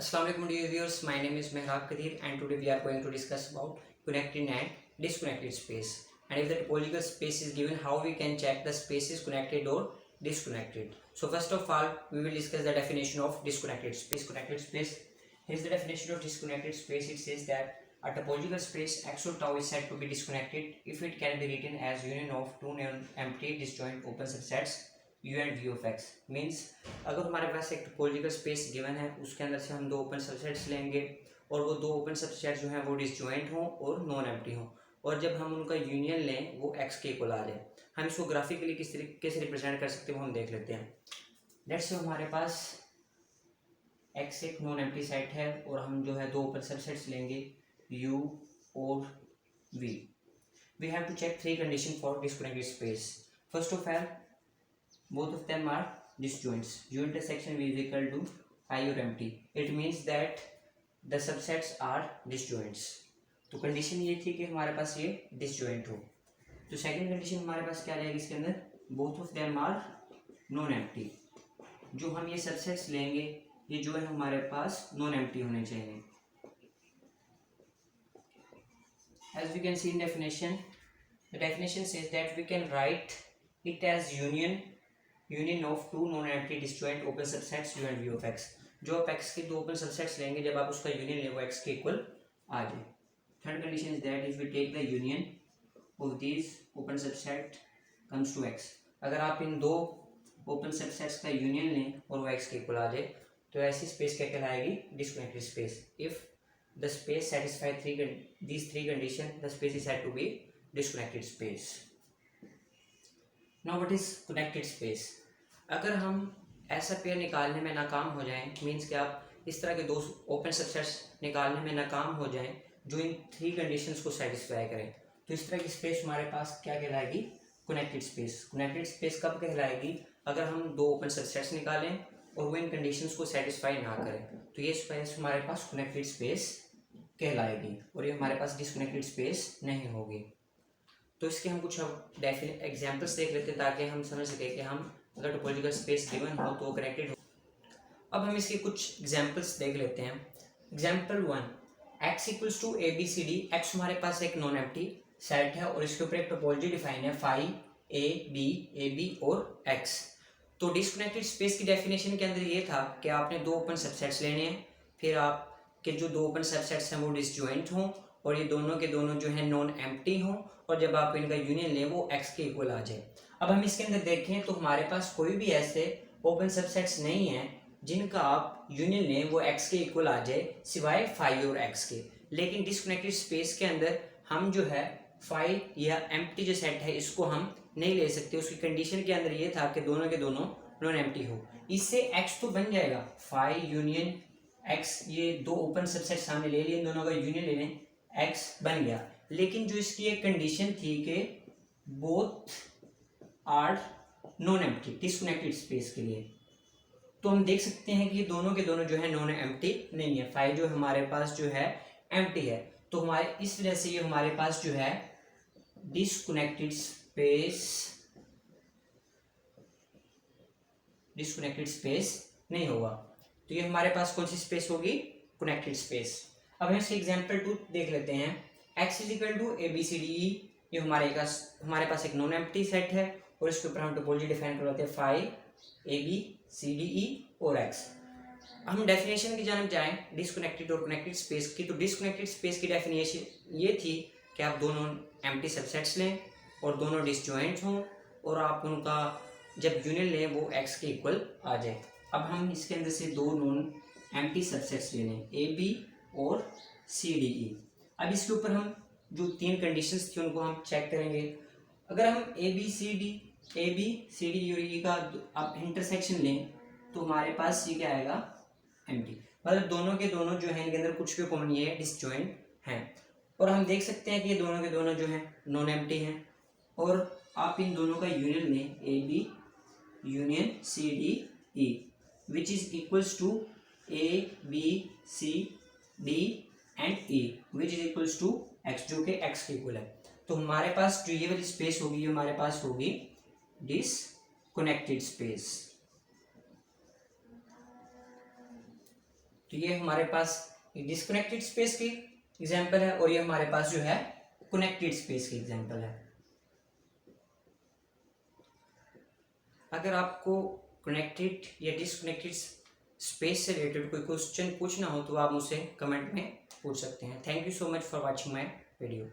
Assalamualaikum dear viewers, my name is Mehrab Kadir and today we are going to discuss about connected and disconnected space. And if the topological space is given, how we can check the space is connected or disconnected. So first of all, we will discuss the definition of disconnected space. Connected space, here's the definition of disconnected space. It says that a topological space x or tau is said to be disconnected if it can be written as union of two non-empty disjoint open subsets u and v of x. Means अगर हमारे पास एक topological space given है, उसके अंदर से हम दो ओपन सबसेट्स लेंगे और वो दो ओपन सबसेट्स जो हैं वो डिसजॉइंट हों और नॉन एम्प्टी हों, और जब हम उनका यूनियन लें वो एक्स के इक्वल आ जाए। हम इसको ग्राफिकली किस तरीके से रिप्रेजेंट कर सकते हैं वो हम देख लेते हैं। लेट्स से हमारे पास एक्स एक नॉन एम्प्टी सेट है और हम जो है दो ओपन सबसेट्स लेंगे u और v. We have to check three conditions for disconnected space. First of all, both of them are disjoints. U intersection v is equal to phi or empty. It means that the subsets are disjoints. तो condition ये थी कि हमारे पास ये disjoint हो। तो second condition हमारे पास क्या रहेगी इसके अंदर, both of them are non empty. जो हम ये सबसेट्स लेंगे ये जो है हमारे पास नॉन एम्प्टी होने चाहिए। As we can see in definition, the definition says that we can write it as union of two non-empty disjoint open subsets u and v of x. जो आप x के दो ओपन सबसेट्स लेंगे, जब आप उसका यूनियन ले वो x के इक्वल आ जाए। Third condition is that if we take the union of this open subset comes to x. अगर आप इन दो ओपन सबसेट्स का यूनियन लें और वो x के इक्वल आ जाए तो ऐसी स्पेस क्या कहलाएगी, disconnected space. If the space satisfy these three conditions, the space is said to be disconnected space. Now what is connected space? अगर हम ऐसा पेयर निकालने में नाकाम हो जाएं, मीन्स कि आप इस तरह के दो ओपन सबसेट्स निकालने में नाकाम हो जाएं जो इन थ्री कंडीशंस को सेटिस्फाई करें, तो इस तरह की स्पेस हमारे पास क्या कहलाएगी, कनेक्टेड स्पेस. कनेक्टेड स्पेस कब कहलाएगी, अगर हम दो ओपन सबसेट्स निकालें और वो इन कंडीशंस को सेटिस्फाई ना करें, तो ये स्पेस हमारे पास कनेक्टेड स्पेस कहलाएगी और ये हमारे पास डिस्कनेक्टेड स्पेस नहीं होगी. तो इसके हम कुछ डेफिनेट एग्जांपल्स देख लेते हैं ताकि हम समझ सकें कि हम अगर टोपोलॉजिकल स्पेस गिवन हो तो वो कनेक्टेड हो. अब हम इसके कुछ एग्जांपल्स देख लेते हैं. Example 1, x equals to A B C D. X हमारे पास एक नॉन एम्प्टी सेट है और इसके ऊपर एक टोपोलॉजी डिफाइन है फाई ए बी और x. तो डिस्कनेक्टेड स्पेस की डेफिनेशन के अंदर ये था कि आपने दो ओपन सबसेट्स लेने हैं, फिर आप के जो दो ओपन सबसेट्स हैं वो डिसजॉइंट हों और ये दोनों के दोनों जो है नॉन एम्प्टी हों, और जब आप इनका यूनियन लें वो x के इक्वल आ जाए. अब हम इसके अंदर देखें तो हमारे पास कोई भी ऐसे ओपन सबसेट्स नहीं हैं जिनका आप यूनियन लें वो x के इक्वल आ जाए सिवाय फाई और x के. लेकिन डिस्कनेक्टेड स्पेस के अंदर हम जो है फाई या एम्प्टी जो सेट है इसको हम नहीं ले सकते. उसकी कंडीशन के अंदर ये था कि दोनों के दोनों नॉन एम्प्टी हो. इससे x तो बन जाएगा फाई यूनियन x, ये दो ओपन सबसेट सामने ले लिए, इन दोनों का यूनियन ले लें, x बन गया. लेकिन जो इसकी एक कंडीशन थी कि both are non empty disconnected space के लिए, तो हम देख सकते हैं कि ये दोनों के दोनों जो है नॉन एम्प्टी नहीं है. फाइव जो हमारे पास जो है एम्प्टी है, तो हमारे इस वजह से ये हमारे पास जो है डिस्कनेक्टेड स्पेस नहीं होगा. तो ये हमारे पास कौन सी स्पेस होगी, कनेक्टेड स्पेस. अब हम इसके एग्जांपल 2 देख लेते हैं. x is equal to A B C D E. ये हमारे पास एक नॉन एम्प्टी सेट है और इसके ऊपर हम टोपोलॉजी डिफाइन करवाते हैं phi A B C D E और x. हम डेफिनेशन की जानब जाएं डिस्कनेक्टेड और कनेक्टेड स्पेस की, तो डिस्कनेक्टेड स्पेस की डेफिनेशन ये थी कि आप दोनों एम्प्टी सबसेट्स लें और दोनों डिसजॉइंट हों और आप उनका जब यूनियन लें वो x के इक्वल आ जाए. अब हम इसके अंदर से दो नॉन एम्प्टी सबसेट्स ले लें ए बी और सी डी ई. अब इसके ऊपर हम जो तीन कंडीशंस थी उनको हम चेक करेंगे. अगर हम ए बी सी डी और ई का आप इंटरसेक्शन लें तो हमारे पास ये क्या आएगा, एम्प्टी. मतलब दोनों के दोनों जो है इनके अंदर कुछ भी कॉमन ये डिसजॉइंट हैं और हम देख सकते हैं कि ये दोनों के दोनों जो है नॉन एम्प्टी हैं. और आप इन दोनों का यूनियन लें A B union C D E which is equals to A, B, C, D and E which is equals to x, जो कि x के इक्वल है. तो हमारे पास जो ये वाली स्पेस होगी ये हमारे पास होगी डिस्कनेक्टेड स्पेस. तो ये हमारे पास डिस्कनेक्टेड स्पेस की एग्जांपल है और ये हमारे पास जो है कनेक्टेड स्पेस की एग्जांपल है। अगर आपको कनेक्टेड या डिस्कनेक्टेड स्पेस से रिलेटेड कोई क्वेश्चन पूछना हो तो आप मुझसे कमेंट में पूछ सकते हैं। Thank you so much for watching my video.